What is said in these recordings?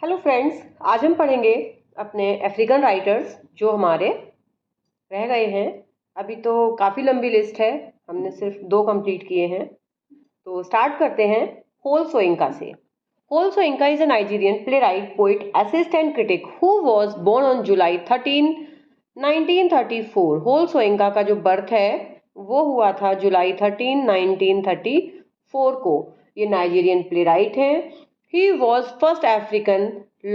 Hello friends, आज हम पढ़ेंगे अपने अफ्रीकन राइटर्स जो हमारे रह गए हैं। अभी तो काफ़ी लंबी लिस्ट है, हमने सिर्फ 2 कंप्लीट किए हैं। तो स्टार्ट करते हैं होल सोइंका से। Wole Soyinka is a Nigerian play, poet, essayist and critic who was born on July 13, 1934। Wole Soyinka का जो बर्थ है वो हुआ था जुलाई 13, 1934 को। ये नाइजीरियन प्ले राइट हैं। He was first African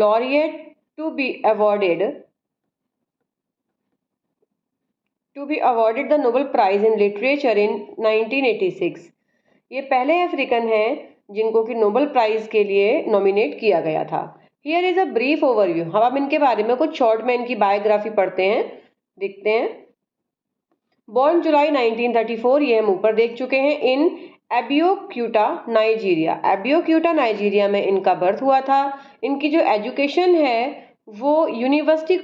laureate to be awarded the Nobel Prize in Literature in 1986। ये पहले अफ्रीकन हैं जिनको कि नोबेल प्राइज के लिए नॉमिनेट किया गया था। Here is a brief overview. हम अब इनके बारे में कुछ शॉर्ट में इनकी बायोग्राफी पढ़ते हैं, देखते हैं। बॉर्न जुलाई 1934, ये हम ऊपर देख चुके हैं। इन एबियोक्यूटा नाइजीरिया, एबियोक्यूटा नाइजीरिया में इनका बर्थ हुआ था। इनकी जो एजुकेशन है वो यूनिवर्सिटी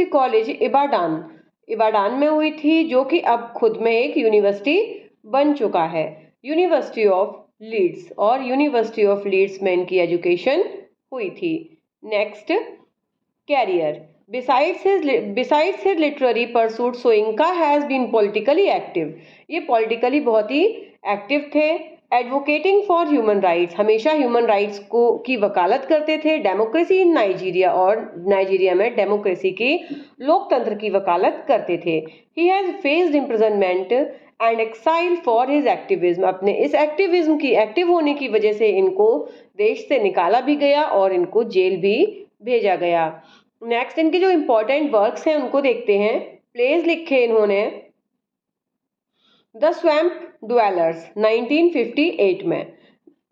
कॉलेज इबाडान में हुई थी, जो कि अब खुद में एक यूनिवर्सिटी बन चुका है, यूनिवर्सिटी ऑफ लीड्स। और यूनिवर्सिटी ऑफ लीड्स में इनकी एजुकेशन हुई थी। Next, career. Besides his literary pursuits, Soyinka has been politically active। ये politically बहुत ही एक्टिव थे। Advocating for human rights, हमेशा ह्यूमन राइट्स को की वकालत करते थे। डेमोक्रेसी इन नाइजीरिया, और नाइजीरिया में डेमोक्रेसी की, लोकतंत्र की वकालत करते थे। He has faced imprisonment and exile for his activism. अपने इस एक्टिविज्म की, एक्टिव होने की वजह से इनको देश से निकाला भी गया और इनको जेल भी भेजा गया। नेक्स्ट, इनके जो इंपॉर्टेंट वर्क्स हैं उनको देखते हैं। प्लेज लिखे इन्होंने द स्वैम्प ड्वेलर्स 1958 में,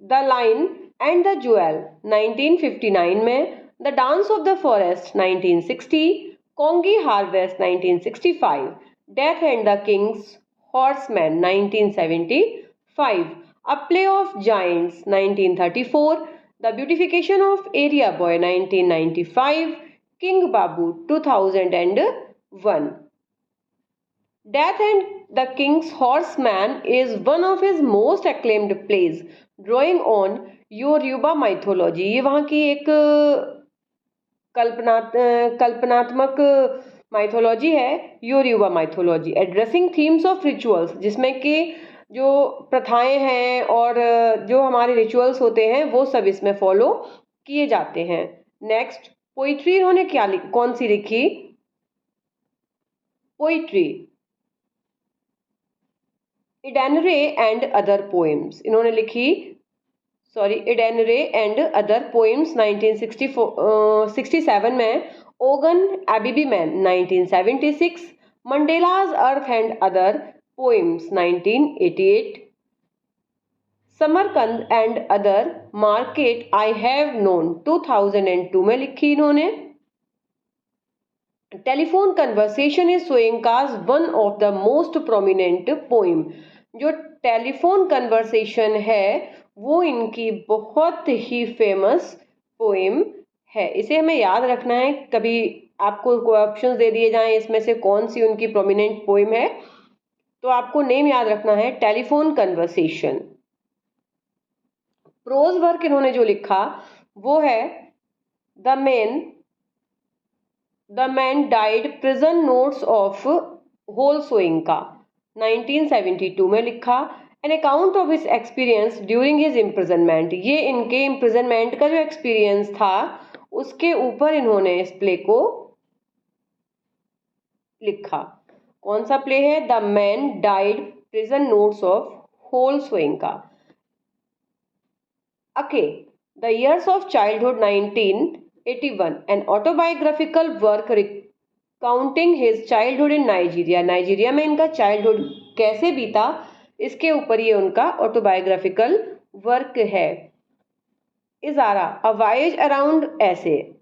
the lion and the jewel 1959 में, the dance of the forest 1960, Kongi harvest 1965, death and the king's horseman 1975, a play of giants 1934, the beautification of area boy 1995, king Baabu 2001। Death and the King's Horseman is one of his most acclaimed plays, drawing on Yoruba mythology। ये वहाँ की एक कल्पनात्मक mythology है, Yoruba mythology. Addressing themes of rituals, जिसमें कि जो प्रथाएं हैं और जो हमारे रिचुअल्स होते हैं वो सब इसमें फॉलो किए जाते हैं। नेक्स्ट, पोइट्री इन्होंने कौन सी लिखी? Poetry Idanre and other poems इन्होंने लिखी, इडेनरे एंड अदर पोएम्स 1967 में, Ogun Abibiman 1976, Mandela's earth and other poems 1988, Samarkand and other market I have known 2002 में लिखी इन्होंने। Telephone conversation is Soyinka's one of the most prominent poem. जो telephone conversation है वो इनकी बहुत ही famous poem है। इसे हमें याद रखना है। कभी आपको ऑप्शंस दे दिए जाएं इसमें से कौन सी उनकी प्रोमिनेंट पोइम है, तो आपको नेम याद रखना है, टेलीफोन कन्वर्सेशन। प्रोज वर्क इन्होंने जो लिखा वो है the man died, prison notes of Wole Soyinka 1972 में लिखा। An account of his experience during his imprisonment, ये इनके इम्प्रिजनमेंट का जो एक्सपीरियंस था उसके ऊपर इन्होंने इस प्ले को लिखा। कौन सा प्ले है? The man died, prison notes of Wole Soyinka. Okay, The Years of Childhood 1981, an autobiographical work recounting his childhood in Nigeria। Nigeria में इनका चाइल्डहुड कैसे बीता, इसके ऊपर ये उनका ऑटोबायोग्राफिकल वर्क है। इजारा, अ वॉयेज अराउंड ऐसे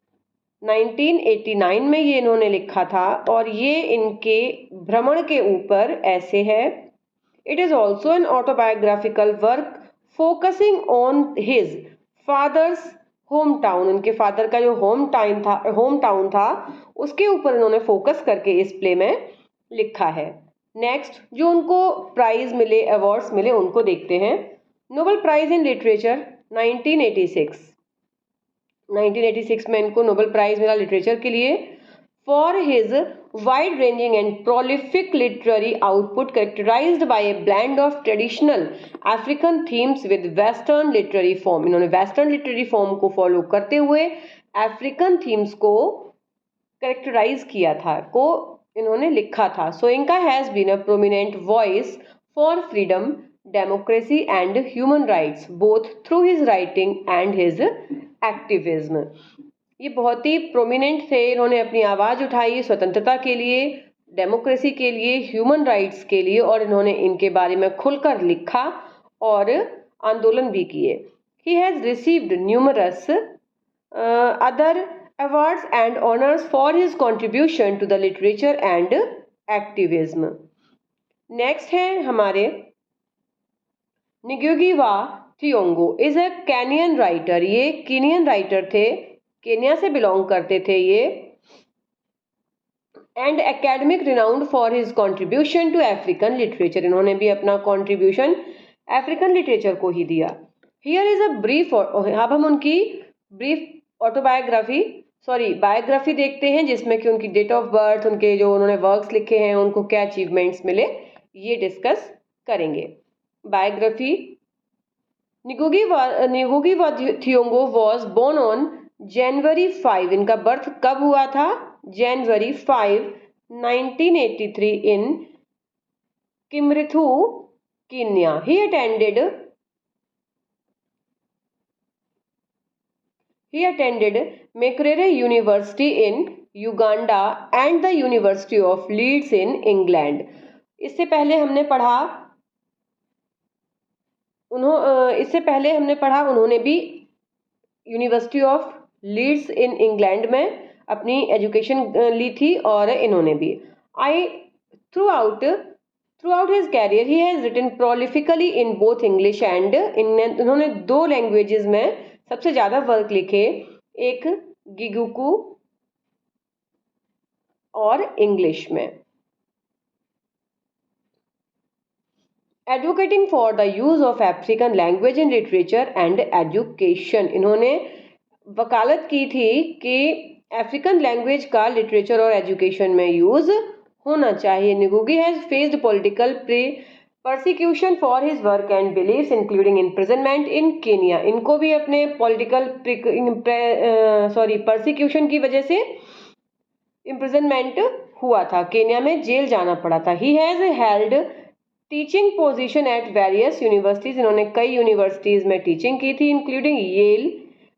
1989 में ये इन्होंने लिखा था, और ये इनके भ्रमण के ऊपर ऐसे है। It is also an autobiographical work focusing on his father's home town. उनके फादर का जो होम टाउन था उसके ऊपर इन्होंने फोकस करके इस प्ले में लिखा है। नेक्स्ट, जो उनको प्राइज मिले, अवार्ड्स मिले, उनको देखते हैं। नोबेल प्राइज इन लिटरेचर 1986, 1986 में इनको नोबेल प्राइज मिला लिटरेचर के लिए for his wide ranging and prolific literary output characterised by a blend of traditional African themes with western literary form. इन्होंने वेस्टर्न लिटरेरी फॉर्म को फॉलो करते हुए African themes को कैरेक्टराइज किया था, को इन्होंने लिखा था। Soyinka has been a prominent voice for freedom, democracy and human rights both through his writing and his activism. ये बहुत ही प्रोमिनेंट थे, इन्होंने अपनी आवाज़ उठाई स्वतंत्रता के लिए, डेमोक्रेसी के लिए, ह्यूमन राइट्स के लिए, और इन्होंने इनके बारे में खुलकर लिखा और आंदोलन भी किए। He has received numerous other awards and honors for his contribution to the literature and activism. Next है हमारे Ngugi wa Thiong'o is a Kenyan writer. ये केनियन राइटर थे, केन्या से बिलोंग करते थे ये, and academic renowned for his contribution to African literature. इन्होंने भी अपना कॉन्ट्रीब्यूशन अफ्रीकन लिटरेचर को ही दिया। हियर इज अ ब्रीफ, अब हम उनकी ब्रीफ ऑटोबायोग्राफी बायोग्राफी देखते हैं, जिसमें कि उनकी डेट ऑफ बर्थ, उनके जो उन्होंने वर्क्स लिखे हैं, उनको क्या अचीवमेंट्स मिले, ये डिस्कस करेंगे। बायोग्राफी। निगुगी वा थियोंगो वॉज बोर्न ऑन जनवरी 5, इनका बर्थ कब हुआ था? जनवरी 5, 1983 इन किमरिथु, Kenya. He attended Makerere University in Uganda and the University of Leeds in England. इससे पहले हमने पढ़ा उन्होंने भी university of Leeds in England में अपनी एजुकेशन ली थी, और इन्होंने भी throughout his career he has written prolifically in both English and, इन्होंने 2 लैंग्वेजेस में सबसे ज़्यादा वर्क लिखे, एक गिगुकू और इंग्लिश में। Advocating for the use of African language in literature and education, इन्होंने वकालत की थी कि अफ्रीकन लैंग्वेज का लिटरेचर और एजुकेशन में यूज होना चाहिए। Ngugi has faced political persecution for his work and beliefs including imprisonment in Kenya. इनको भी अपने पॉलिटिकल परसिक्यूशन की वजह से इम्प्रिजनमेंट हुआ था, केनिया में जेल जाना पड़ा था। He has held teaching position at various universities, इन्होंने कई यूनिवर्सिटीज में टीचिंग की थी, including Yale,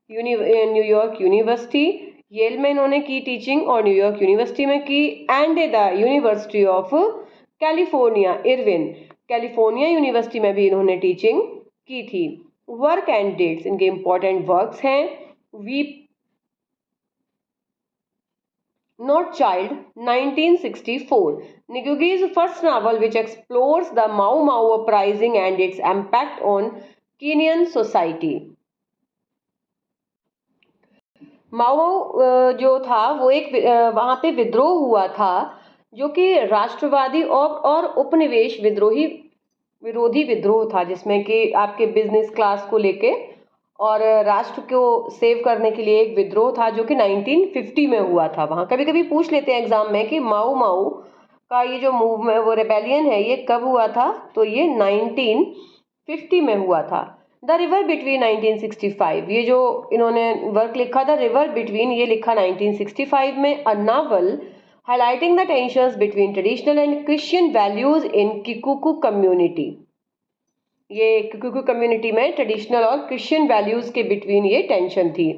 New York university, Yale में इन्होंने की टीचिंग और न्यूयॉर्क यूनिवर्सिटी में की, and the university of California Irvine, California university में भी इन्होंने टीचिंग की थी। वर्क एंड डेट्स, इनके इंपॉर्टेंट वर्क्स हैं weep not child 1964, Ngugi's first novel which explores the Mau Mau uprising and its impact on Kenyan society. माओ माओ जो था वो एक वहाँ पे विद्रोह हुआ था, जो कि राष्ट्रवादी और उपनिवेश विरोधी विद्रोह था, जिसमें कि आपके बिजनेस क्लास को लेके और राष्ट्र को सेव करने के लिए एक विद्रोह था, जो कि 1950 में हुआ था। वहाँ कभी कभी पूछ लेते हैं एग्जाम में कि माओ माओ का ये जो मूवमेंट, वो रेबेलियन है, ये कब हुआ था? तो ये 1950 में हुआ था। द रिवर बिटवीन 1965, ये जो इन्होंने वर्क लिखा था रिवर बिटवीन, ये लिखा 1965 में। A novel highlighting the tensions between traditional and Christian values in Kikuyu community, ये किकुकू कम्युनिटी में ट्रेडिशनल और क्रिश्चियन वैल्यूज के बिटवीन ये टेंशन थी।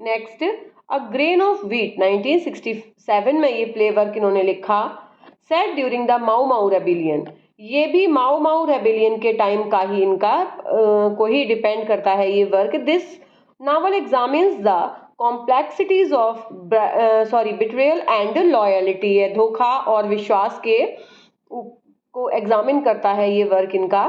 Next, a grain of wheat 1967 में ये प्ले वर्क इन्होंने लिखा, set during the Mau Mau rebellion, ये भी माओ माओ रेबिलियन के टाइम का ही इनका को ही डिपेंड करता है ये work. This novel examines the complexities of betrayal and loyalty, है धोखा और विश्वास के को एग्जामिन करता है ये वर्क इनका।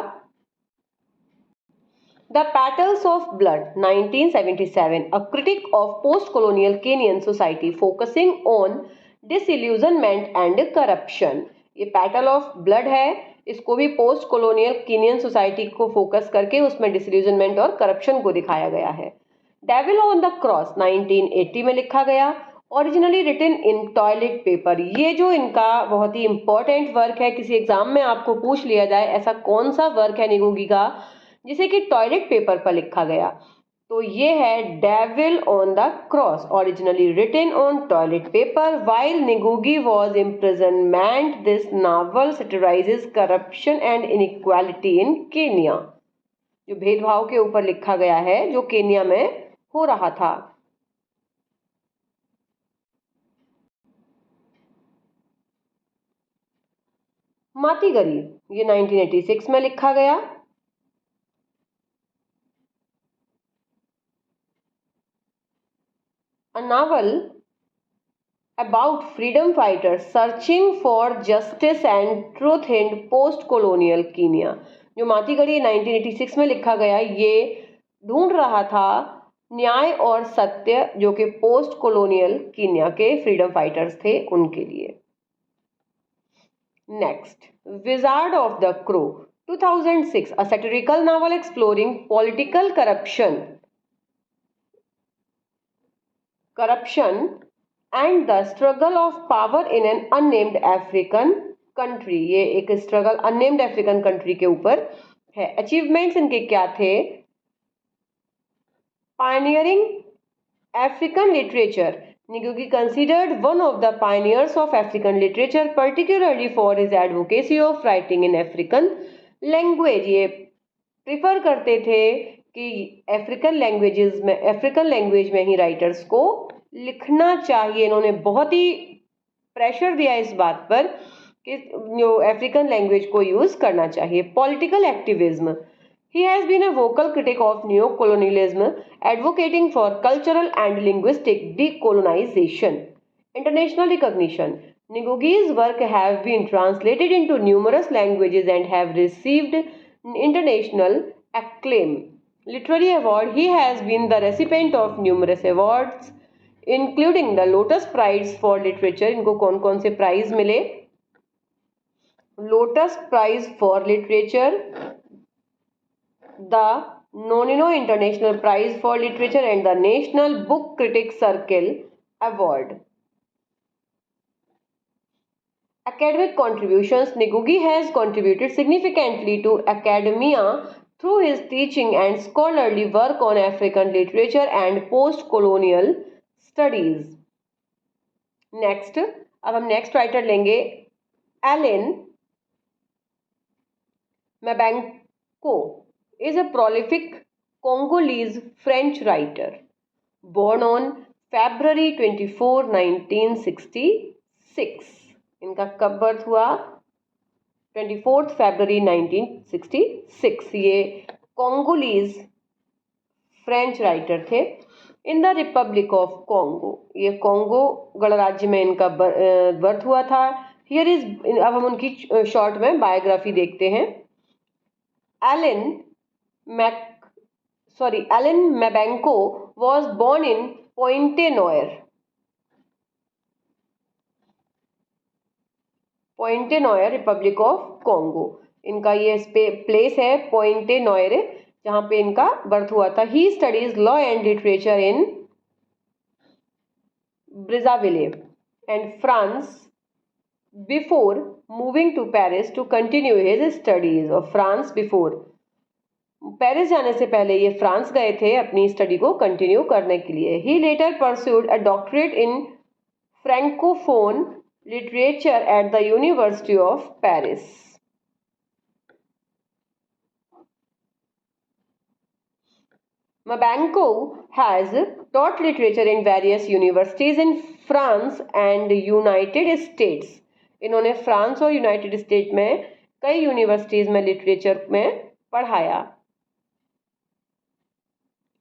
The Petals of Blood 1977, a critic of post-colonial Kenyan society focusing on disillusionment and corruption. ये Petal of Blood है, इसको भी पोस्ट कॉलोनियल कीनियन सोसाइटी को फोकस करके उसमें डिसल्यूजनमेंट और करप्शन को दिखाया गया है। डेविल ऑन द क्रॉस 1980 में लिखा गया, originally written in toilet paper. ये जो इनका बहुत ही इंपॉर्टेंट वर्क है, किसी एग्जाम में आपको पूछ लिया जाए ऐसा कौन सा वर्क है निगुगी का जिसे कि टॉयलेट पेपर पर लिखा गया, तो ये है devil on the cross, originally written on toilet paper while Ngugi was imprisonment. This novel satirizes corruption and inequality in Kenya. जो भेदभाव के ऊपर लिखा गया है जो केनिया में हो रहा था। मातीगरी, ये 1986 में लिखा गया। A novel about freedom fighters searching for justice and truth in post-colonial Kenya। जो मातीगढ़ी 1986 में लिखा गया, ये ढूंढ रहा था न्याय और सत्य जो कि पोस्ट कॉलोनियल कीनिया के फ्रीडम फाइटर्स थे उनके लिए। Next, wizard of the crow 2006, a satirical novel exploring political corruption and the struggle of power in an unnamed African country। ये एक स्ट्रगल अननेम्ड अफ्रीकन कंट्री के ऊपर है। अचीवमेंट्स इनके क्या थे? Pioneering African literature, Ngugi considered one of the pioneers of African literature, particularly for his advocacy of writing in African language। ये prefer करते थे कि अफ्रीकन लैंग्वेज में ही राइटर्स को लिखना चाहिए। इन्होंने बहुत ही प्रेशर दिया इस बात पर कि जो अफ्रीकन लैंग्वेज को यूज करना चाहिए। Political activism, he has been a vocal critic of neo-colonialism, advocating for cultural and linguistic decolonization. International recognition, Ngugi's work have been translated into numerous languages and have received international acclaim. Literary award, he has been the recipient of numerous awards including the Lotus Prize for Literature। इनको कौन कौन से prize मिले? Lotus Prize for Literature, the Nonino International Prize for Literature and the National Book Critics Circle Award। Academic contributions, Ngugi has contributed significantly to academia through his teaching and scholarly work on African literature and post-colonial studies। Next, अब हम next writer लेंगे Allen मैबैंको। is a prolific Congolese French writer born on February 24, 1966। इनका कब birth हुआ? 24 फरवरी 1966। ये कोंगोलीज French writer थे। In the Republic of Congo, ये Congo गणराज्य में इनका बर्थ हुआ था। हियर इज, अब हम उनकी शॉर्ट में बायोग्राफी देखते हैं। Alain Mabanko was born in Pointe-Noire, Republic of Congo. इनका ये प्लेस है पोइंटे-नॉयर, जहां पे इनका बर्थ हुआ था। He studies law and literature in Brazzaville and France before moving to Paris to continue his studies. और फ्रांस बिफोर, पेरिस जाने से पहले ये फ्रांस गए थे अपनी स्टडी को कंटिन्यू करने के लिए। He later pursued a doctorate in francophone literature at the university of Paris. Mabanko has taught literature in various universities in France and United States। इन्होंने फ्रांस और यूनाइटेड स्टेट में कई यूनिवर्सिटीज में literature में पढ़ाया।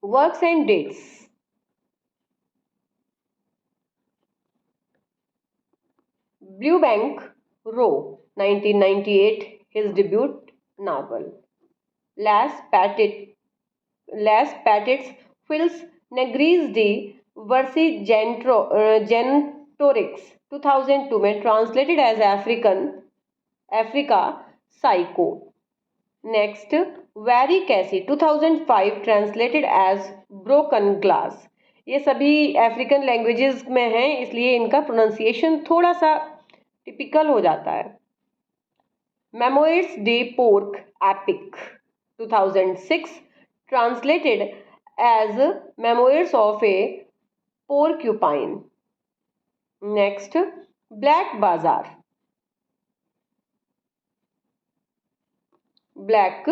Works and dates, Blue Bank Row 1998, his debut novel। Las Patet's Fils Negris de Vercingetorix 2002 में translated as Africa psycho. Next, Varicacid 2005 translated as broken glass. ये सभी अफ्रीकन लैंग्वेजेस में हैं, इसलिए इनका प्रोनाउंसिएशन थोड़ा सा टिपिकल हो जाता है. Memoirs de Porc Epic 2006 translated as Memoirs of a Porcupine. Next, Black Bazaar. Black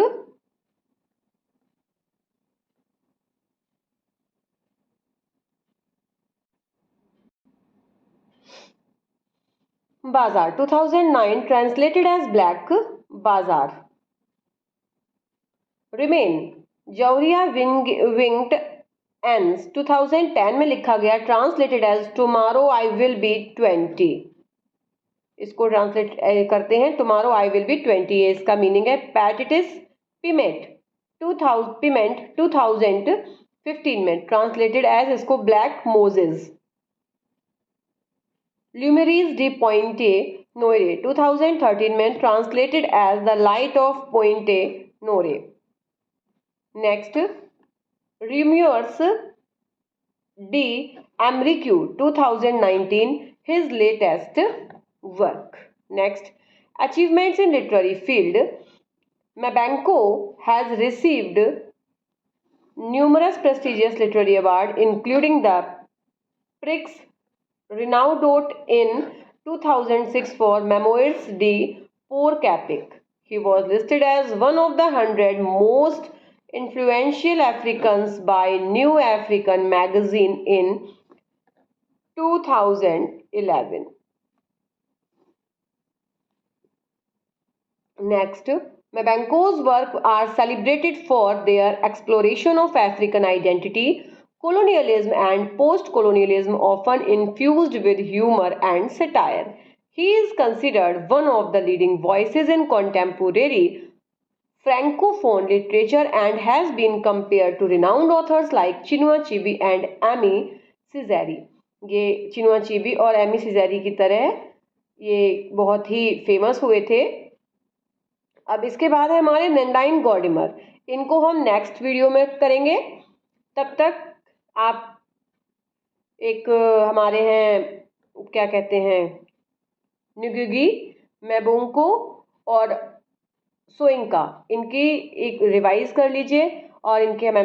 Bazaar 2009 translated as Black Bazaar. Remain Jauria Winged Ants 2010 में लिखा गया translated as Tomorrow I will be 20. इसको translate करते हैं Tomorrow I will be 20. ये इसका meaning है. Patatis Piment 2015 में ट्रांसलेटेड एज इसको black Moses. Lumieres de Pointe Noire 2013 में translated as the light of Pointe Noire. Next, रिम्यूअर्स डी एमरिक्यू 2019 his latest work. Next, achievements in literary field. Mabanco has received numerous prestigious literary awards, including the Prix Renaudot in 2006 for Memoirs de Porc Epic. He was listed as one of the 100 most influential Africans by New African magazine in 2011. Next, Mabanco's work are celebrated for their exploration of African identity, colonialism and post-colonialism, often infused with humor and satire. He is considered one of the leading voices in contemporary Francophone literature and has been compared to renowned authors like Chinua Achebe and Amy Cizeri. ये Chinua Achebe और Amy Cizeri की तरह ये बहुत ही famous हुए थे. अब इसके बाद है हमारे नेंडाइन गॉर्डिमर. इनको हम नेक्स्ट वीडियो में करेंगे. तब तक आप एक हमारे हैं क्या कहते हैं नुगुगी, मैबोंको और सोइंका, इनकी एक रिवाइज कर लीजिए और इनके हम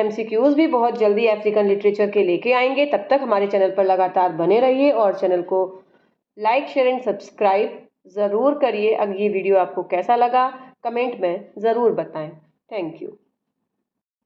MCQs भी बहुत जल्दी अफ्रीकन लिटरेचर के लेके आएंगे. तब तक हमारे चैनल पर लगातार बने रहिए और चैनल को लाइक शेयर एंड सब्सक्राइब ज़रूर करिए. अब ये वीडियो आपको कैसा लगा कमेंट में ज़रूर बताएं. Thank you.